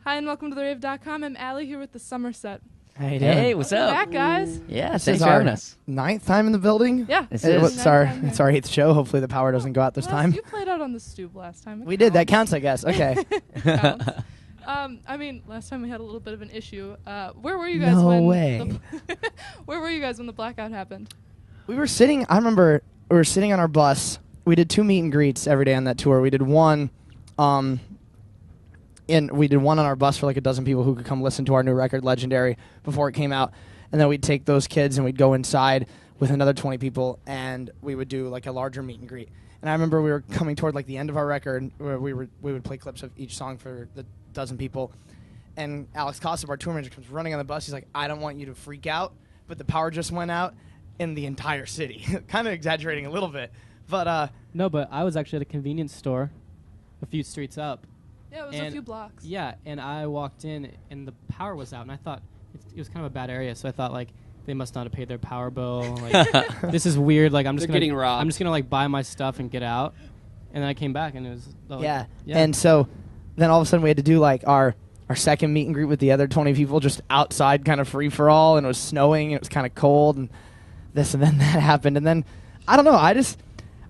Hi, and welcome to the Rave.com. I'm Allie here with the Somerset. How you doing? Hey, what's Welcome up? back, guys. Yeah, This thanks is for having our us. 9th time in the building. Yeah. This It is- was- Ninth time it's here. our 8th show. Hopefully the power doesn't go out this time. You played out on the stoop last time. It We did. That counts. counts, I guess. Okay. Counts. I mean, last time we had a little bit of an issue. Where were you guys No when way. Where were you guys when the blackout happened? We were sitting, I remember we were sitting on our bus. We did 2 meet and greets every day on that tour. We did one on our bus for like a dozen people who could come listen to our new record, Legendary, before it came out. And then we'd take those kids and we'd go inside with another 20 people and we would do like a larger meet and greet. And I remember we were coming toward like the end of our record where we would play clips of each song for the dozen people. And Alex Costa, our tour manager, comes running on the bus. He's like, I don't want you to freak out, but the power just went out in the entire city. Kind of exaggerating a little bit. But No, but I was actually at a convenience store a few streets up. Yeah, it was a few blocks. Yeah, and I walked in, and the power was out, and I thought it was kind of a bad area, so I thought, like, they must not have paid their power bill. Like, this is weird. Like, I'm just They're getting robbed. I'm just gonna like buy my stuff and get out. And then I came back, and it was yeah. And so then all of a sudden we had to do like our second meet and greet with the other 20 people just outside, kind of free for all, and it was snowing and it was kind of cold and this and then that happened. And then I don't know,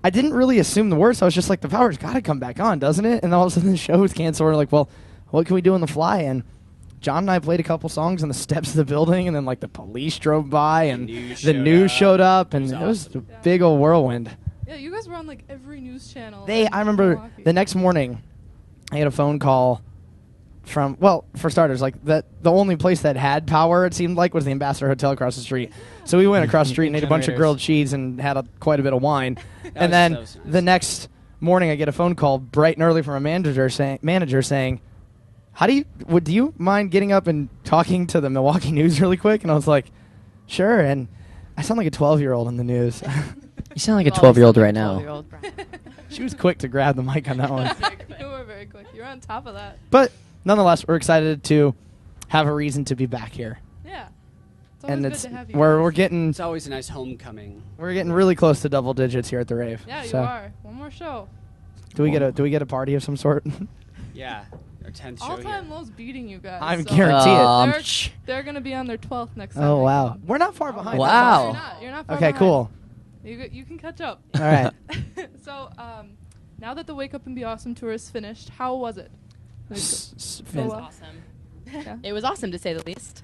I didn't really assume the worst. I was just like, the power's got to come back on, doesn't it? And all of a sudden the show was canceled. We're like, well, what can we do on the fly? And John and I played a couple songs on the steps of the building, and then like the police drove by and the news showed up, and it was a big old whirlwind. Yeah, you guys were on like every news channel. I remember Milwaukee. the next morning I had a phone call from, well, for starters, like the only place that had power, it seemed like, was the Ambassador Hotel across the street. So we went across the street and ate a bunch of Generators. grilled cheese and had quite a bit of wine. And was then so nice. the next morning I get a phone call bright and early from a manager saying, do you mind getting up and talking to the Milwaukee News really quick? And I was like, sure. And I sound like a 12-year-old in the news. You sound like a 12-year-old right now. She was quick to grab the mic on that one. You were very quick. You were on top of that. But nonetheless, we're excited to have a reason to be back here. Yeah. It's always And good it's to have you. we're guys. getting It's always a nice homecoming. really close to double digits here at the Rave. Yeah, you So, are. One more show. Do we get a party of some sort? Yeah, our 10th show All-time here. lows beating you guys. I'm so guarantee it. They're going to be on their 12th next Sunday. Oh wow, we're not far behind. Wow. You're not far Okay, behind. cool. You can catch up. All right. So, now that the Wake Up and Be Awesome tour is finished, how was it? It was Well, awesome. Yeah. It was awesome, to say the least.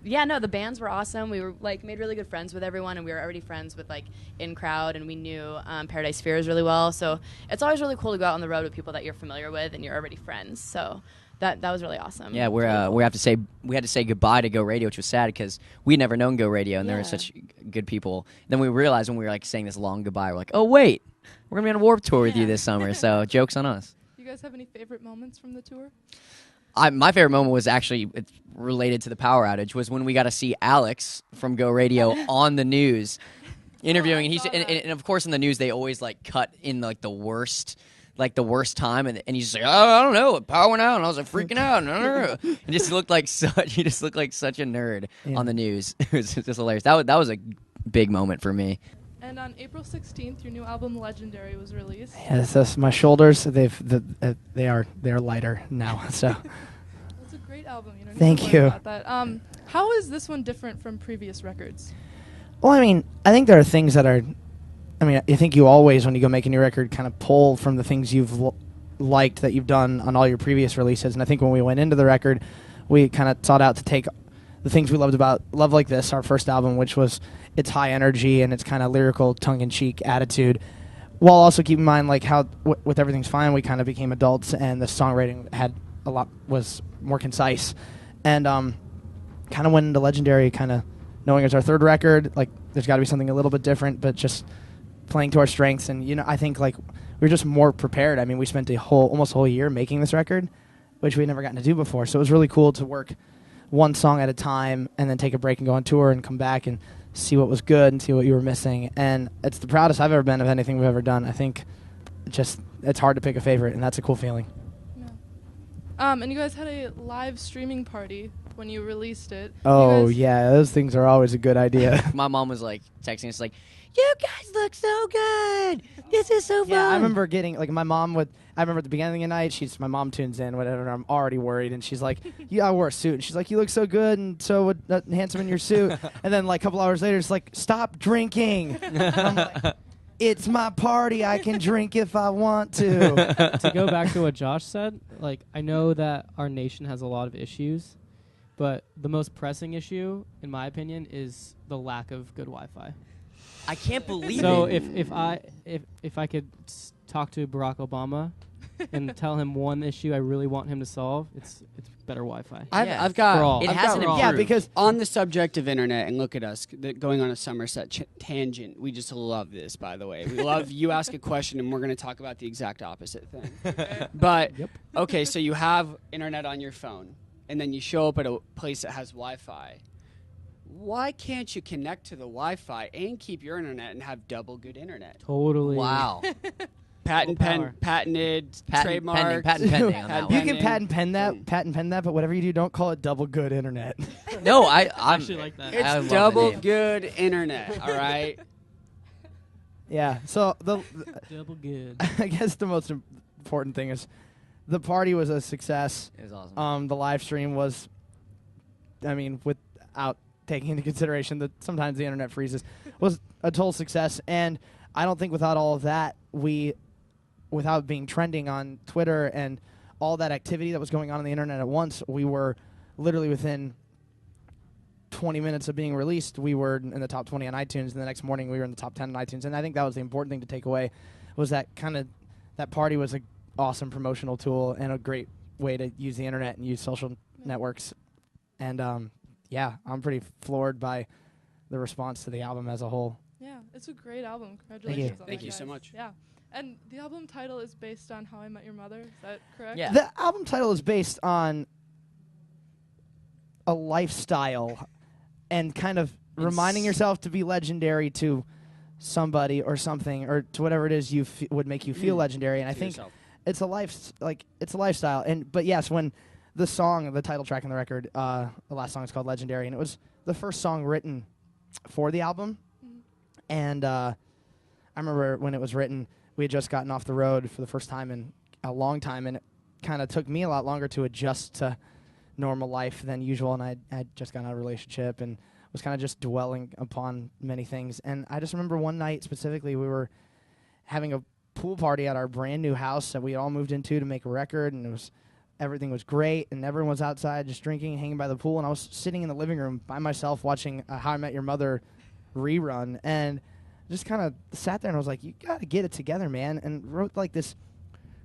Yeah, no, the bands were awesome. We were made really good friends with everyone, and we were already friends with in crowd, and we knew Paradise Spheres really well. So it's always really cool to go out on the road with people that you're familiar with and you're already friends. So that was really awesome. Yeah, we had to say goodbye to Go Radio, which was sad because we'd never known Go Radio, and they were Yeah. such good people. Then we realized when we were saying this long goodbye, we're like, oh wait, we're gonna be on a Warped Tour with you Yeah. this summer. So joke's on us. You guys have any favorite moments from the tour? My favorite moment was actually related to the power outage. Was when we got to see Alex from Go Radio on the news interviewing, and saw that. and of course in the news they always cut in the worst time, and he's just like, oh, I don't know, power went out, and I was freaking out, and he just looked like such a nerd on the news. It was just hilarious. That was a big moment for me. And on April 16th, your new album Legendary was released. Yeah, that's my shoulders. They are lighter now. So It's a great album. You don't need Thank to worry you. About that. How is this one different from previous records? well, I mean, I think there are things that are. I mean, I think you always, when you go make a new record, kind of pull from the things you've liked that you've done on all your previous releases. And I think when we went into the record, we kind of sought out to take the things we loved about Love Like This, our first album, which was its high energy and its kind of lyrical, tongue-in-cheek attitude, while also keeping in mind how with Everything's Fine, we kind of became adults and the songwriting was more concise. And kind of went into Legendary, kind of knowing it's our third record, there's got to be something a little bit different, but just playing to our strengths. And I think we were just more prepared. I mean, we spent almost a whole year making this record, which we'd never gotten to do before. So it was really cool to work one song at a time and then take a break and go on tour and come back and see what was good and see what you were missing. And it's the proudest I've ever been of anything we've ever done. I think it's hard to pick a favorite, and that's a cool feeling. Yeah. And you guys had a live streaming party when you released it. Oh, You guys- yeah, those things are always a good idea. My mom was like texting us like, "You guys look so good. This is so fun." Yeah, I remember getting, like, my mom would, I remember at the beginning of the night, my mom tunes in, whatever, and I'm already worried, and she's like, yeah, I wore a suit, and she's like, you look so good and so handsome in your suit, and then, like, a couple hours later, it's like, stop drinking. And I'm like, it's my party, I can drink if I want to. To go back to what Josh said, like, I know that our nation has a lot of issues, but the most pressing issue, in my opinion, is the lack of good Wi-Fi. I can't believe So it. if I could talk to Barack Obama and tell him one issue I really want him to solve, it's better Wi-Fi. Yeah. I've got For all. It I've hasn't got- improved. Yeah, because on the subject of internet, and look at us going on a Somerset tangent. We just love this, by the way. We love you ask a question, and we're going to talk about the exact opposite thing. But okay, so you have internet on your phone, and then you show up at a place that has Wi-Fi. Why can't you connect to the Wi-Fi and keep your internet and have double good internet? Totally. Wow. Patented, power. trademark. Patent pending on that Patent you one. can patent pen that, but whatever you do, don't call it double good internet. No, I'm actually like that. I It's love the double name. good internet, all right? Yeah, so Double good. I guess the most important thing is the party was a success. It was awesome. The live stream was, I mean, without taking into consideration that sometimes the internet freezes, was a total success. And I don't think without all of that, without being trending on Twitter and all that activity that was going on the internet at once, we were literally within 20 minutes of being released, we were in the top 20 on iTunes, and the next morning we were in the top 10 on iTunes. And I think that was the important thing to take away, was that that party was an awesome promotional tool and a great way to use the internet and use social networks. And yeah, I'm pretty floored by the response to the album as a whole. Yeah, it's a great album. Congratulations on Thank that, you so guys. much. Yeah. And the album title is based on How I Met Your Mother. Is that correct? Yeah. The album title is based on a lifestyle and kind of reminding yourself to be legendary to somebody or something, or to whatever it is would make you feel legendary. And I To think yourself. it's a lifestyle. But yes, when the song, the title track on the record, the last song is called Legendary, and it was the first song written for the album. And I remember when it was written, we had just gotten off the road for the first time in a long time, and it kind of took me a lot longer to adjust to normal life than usual. And I'd just gotten out of a relationship and was kind of just dwelling upon many things. And I just remember one night specifically, we were having a pool party at our brand new house that we had all moved into to make a record, and everything was great, and everyone was outside just drinking and hanging by the pool, and I was sitting in the living room by myself watching How I Met Your Mother rerun, and just kind of sat there and I was like, you got to get it together, man, and wrote like this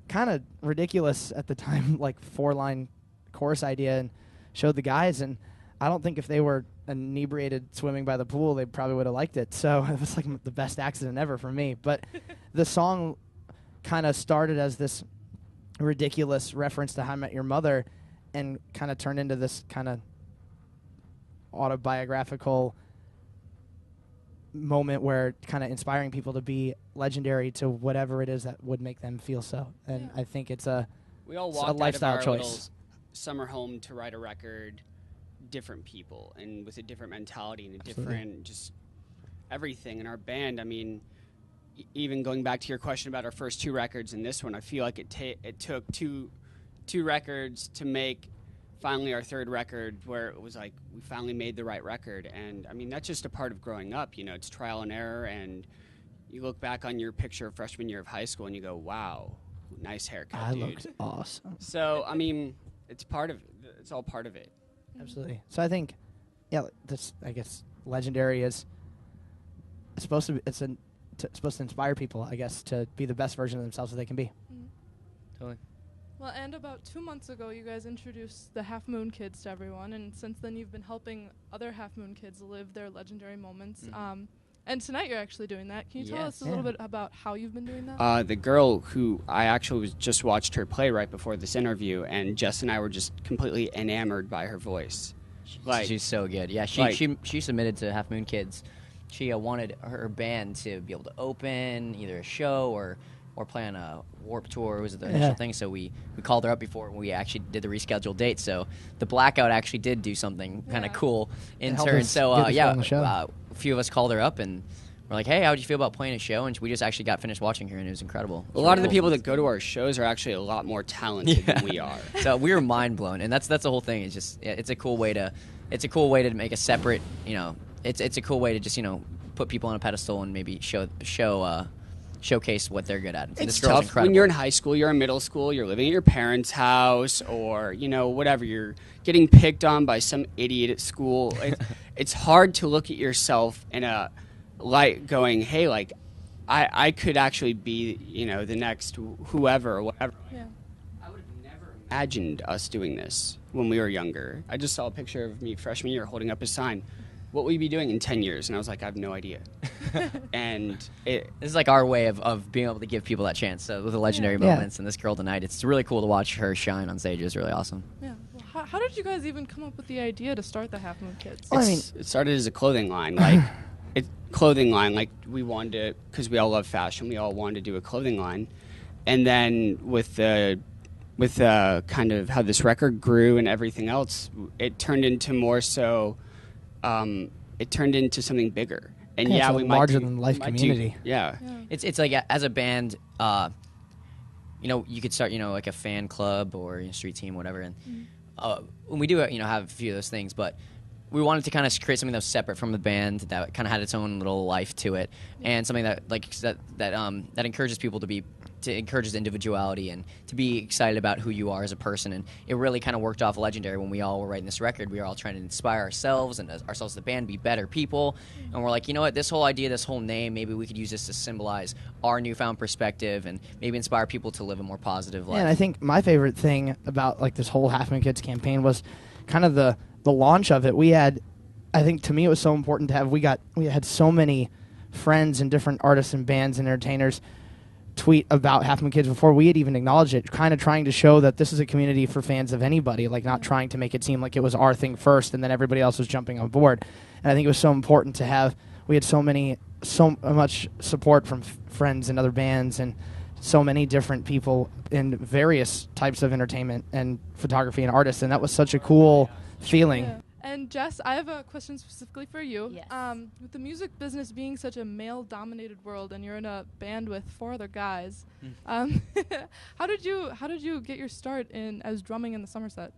kind of ridiculous at the time like 4-line chorus idea and showed the guys, and I don't think if they were inebriated swimming by the pool, they probably would have liked it. So it was like the best accident ever for me. But the song kind of started as this ridiculous reference to How I Met Your Mother and kind of turned into this kind of autobiographical moment where kind of inspiring people to be legendary to whatever it is that would make them feel so. And I think it's We all It's a walked lifestyle out of our little choice. summer home to write a record, different people, and with a different mentality and a Absolutely. different just everything in our band. I mean, even going back to your question about our first 2 records and this one, I feel like it took two records to make finally our 3rd record, where it was like we finally made the right record. And I mean, that's just a part of growing up. You know, it's trial and error, and you look back on your picture of freshman year of high school and you go, wow, nice haircut, I dude. looked awesome. So, I mean, it's all part of it. Absolutely. So I think, yeah, this, I guess, legendary is supposed to be, supposed to inspire people, I guess, to be the best version of themselves that they can be. Totally. Well, and about 2 months ago, you guys introduced the Half Moon Kids to everyone, and since then you've been helping other Half Moon Kids live their legendary moments. And tonight you're actually doing that. Can you tell us a little bit about how you've been doing that? The girl who I actually just watched her play right before this interview, and Jess and I were just completely enamored by her voice. Like, She's so good. Yeah, she submitted to Half Moon Kids. She wanted her band to be able to open either a show or play on a Warp Tour was the initial thing. So we called her up before we actually did the rescheduled date. So the blackout actually did do something kind of cool in turn. So a few of us called her up and we're like, hey, how'd you feel about playing a show? And we just actually got finished watching her, and it was incredible. A lot of the people that go to our shows are actually a lot more talented than we are. So we were mind blown, and that's the whole thing. It's just it's a cool way to make a separate, it's a cool way to just put people on a pedestal and maybe showcase what they're good at. It's tough when you're in high school, you're in middle school, you're living at your parents' house, or whatever. You're getting picked on by some idiot at school. It's hard to look at yourself in a light, going, "Hey, like, I could actually be, the next whoever or whatever." Yeah. I would have never imagined us doing this when we were younger. I just saw a picture of me freshman year holding up a sign. What will you be doing in 10 years? And I was like, I have no idea. And this is like our way of being able to give people that chance. So with the legendary moments and this girl tonight, it's really cool to watch her shine on stage. It was really awesome. Yeah. Well, how did you guys even come up with the idea to start the Half Moon Kids? It started as a clothing line. We wanted to, because we all love fashion, we all wanted to do a clothing line. And then with kind of how this record grew and everything else, it turned into more so... it turned into something bigger, and we larger than life community. It's like as a band, you could start like a fan club or a street team, whatever. And when we do have a few of those things, but we wanted to kind of create something that was separate from the band that kind of had its own little life to it, and something that encourages people to encourages individuality and to be excited about who you are as a person. And it really kind of worked off Legendary when we all were writing this record. We were all trying to inspire ourselves and ourselves as a band, be better people. And we're like, you know what, this whole idea, this whole name, maybe we could use this to symbolize our newfound perspective and maybe inspire people to live a more positive life. Yeah, and I think my favorite thing about like this whole Half Moon Kids campaign was kind of the launch of it. I think to me it was so important to have, we had so many friends and different artists and bands and entertainers tweet about Half Moon Kids before we had even acknowledged it, kind of trying to show that this is a community for fans of anybody, like not trying to make it seem like it was our thing first and then everybody else was jumping on board. And I think it was so important to have, we had so much support from friends and other bands and so many different people in various types of entertainment and photography and artists, and that was such a cool feeling. Yeah. And Jess, I have a question specifically for you. Yes. With the music business being such a male-dominated world, and you're in a band with 4 other guys, how did you get your start as drumming in the Somerset?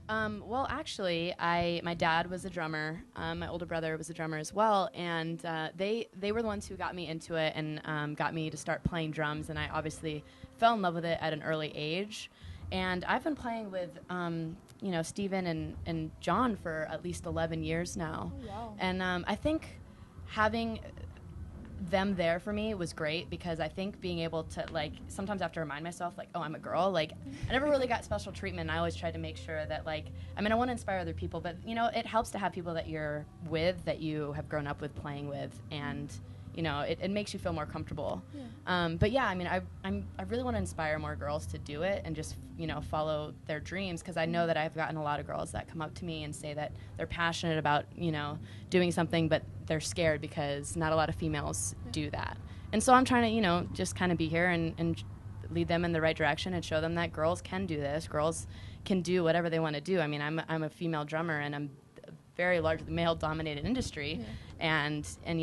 Well, actually, my dad was a drummer. My older brother was a drummer as well, and they were the ones who got me into it and got me to start playing drums. And I obviously fell in love with it at an early age. And I've been playing with, Steven and John for at least 11 years now. Oh, wow. And I think having them there for me was great, because I think being able to, sometimes I have to remind myself, oh, I'm a girl. I never really got special treatment. And I always tried to make sure that, I want to inspire other people, but, it helps to have people that you're with, that you have grown up with, playing with, and it makes you feel more comfortable. Yeah. But yeah, I really want to inspire more girls to do it and just, follow their dreams, because I know that I've gotten a lot of girls that come up to me and say that they're passionate about, doing something, but they're scared because not a lot of females do that. And so I'm trying to, just kind of be here and lead them in the right direction and show them that girls can do this. Girls can do whatever they want to do. I'm a female drummer, and I'm very largely male-dominated industry, and I'm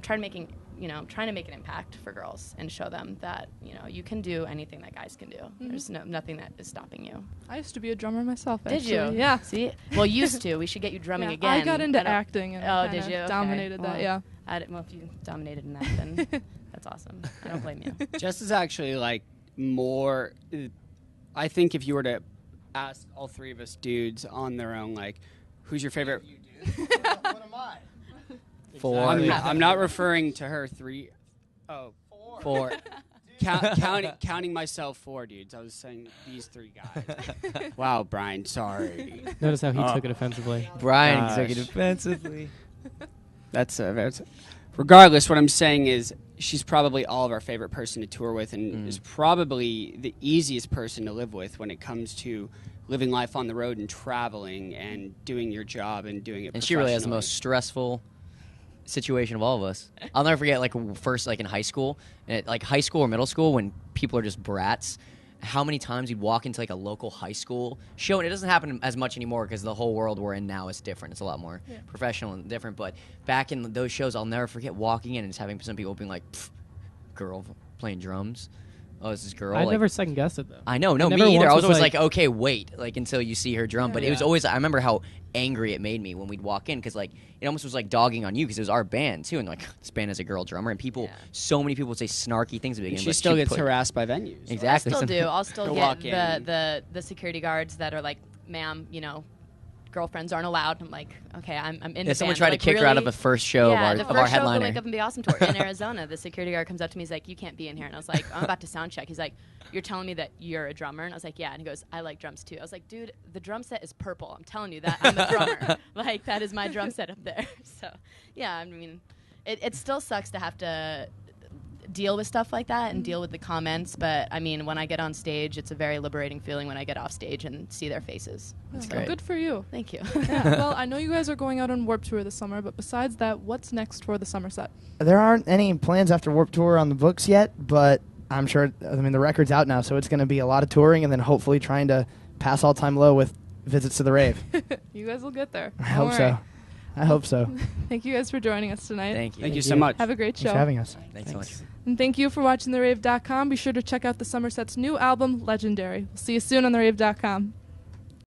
trying to make an impact for girls and show them that you can do anything that guys can do. Mm-hmm. There's nothing that is stopping you. I used to be a drummer myself. Did actually. you? Yeah. See, well, used to. We should get you drumming again. I got into acting and did you? dominated that. Yeah. Well, if you dominated in that, then that's awesome. I don't blame you. Jess is actually more. I think if you were to ask all 3 of us dudes on their own, who's your favorite? What am I? 4. I'm not referring to her 3. Oh, 4. Counting myself 4 dudes. I was saying these 3 guys. Wow, Brian, sorry. Notice how he took it offensively. Brian took it offensively. That's regardless. What I'm saying is, she's probably all of our favorite person to tour with, and is probably the easiest person to live with when it comes to living life on the road and traveling and doing your job and doing it. And she really has the most stressful situation of all of us. I'll never forget, like, first, like, in high school, like, high school or middle school, when people are just brats, how many times you'd walk into, like, a local high school show, and it doesn't happen as much anymore because the whole world we're in now is different. It's a lot more professional and different, but back in those shows, I'll never forget walking in and just having some people being like, girl playing drums. Oh, it's this girl. I like, never second guessed it though. I know, no, me either. I was always like, okay, wait, like until you see her drum. But it was always. I remember how angry it made me when we'd walk in because like it almost was like dogging on you because it was our band too, and like this band has a girl drummer, and people, so many people would say snarky things at the beginning. She still gets harassed by venues. Exactly. I still do. I'll still get in. the security guards that are like, ma'am, you know, girlfriends aren't allowed. I'm like, okay, I'm in the someone band. tried like, to kick her out of the first show of our the headliner. first show of the Wake Up and Be Awesome tour in Arizona. The security guard comes up to me, he's like, you can't be in here. And I was like, I'm about to sound check. He's like, you're telling me that you're a drummer? And I was like, yeah. And he goes, I like drums too. I was like, dude, the drum set is purple. I'm telling you that. I'm a drummer. Like, that is my drum set up there. So, yeah, I mean, it still sucks to have to deal with stuff like that and deal with the comments, but I mean, when I get on stage, it's a very liberating feeling when I get off stage and see their faces. That's great. Good for you. Thank you. Yeah, well, I know you guys are going out on Warped Tour this summer, but besides that, what's next for the summer set? There aren't any plans after Warped Tour on the books yet, but I'm sure, I mean, the record's out now, so it's going to be a lot of touring and then hopefully trying to pass all-time low with visits to the rave. You guys will get there. I hope so. I hope so. Thank you guys for joining us tonight. Thank you. Thank you so much. Have a great show. Thanks for having us. Thanks so much. And thank you for watching TheRave.com. Be sure to check out the Somerset's new album, Legendary. We'll see you soon on TheRave.com.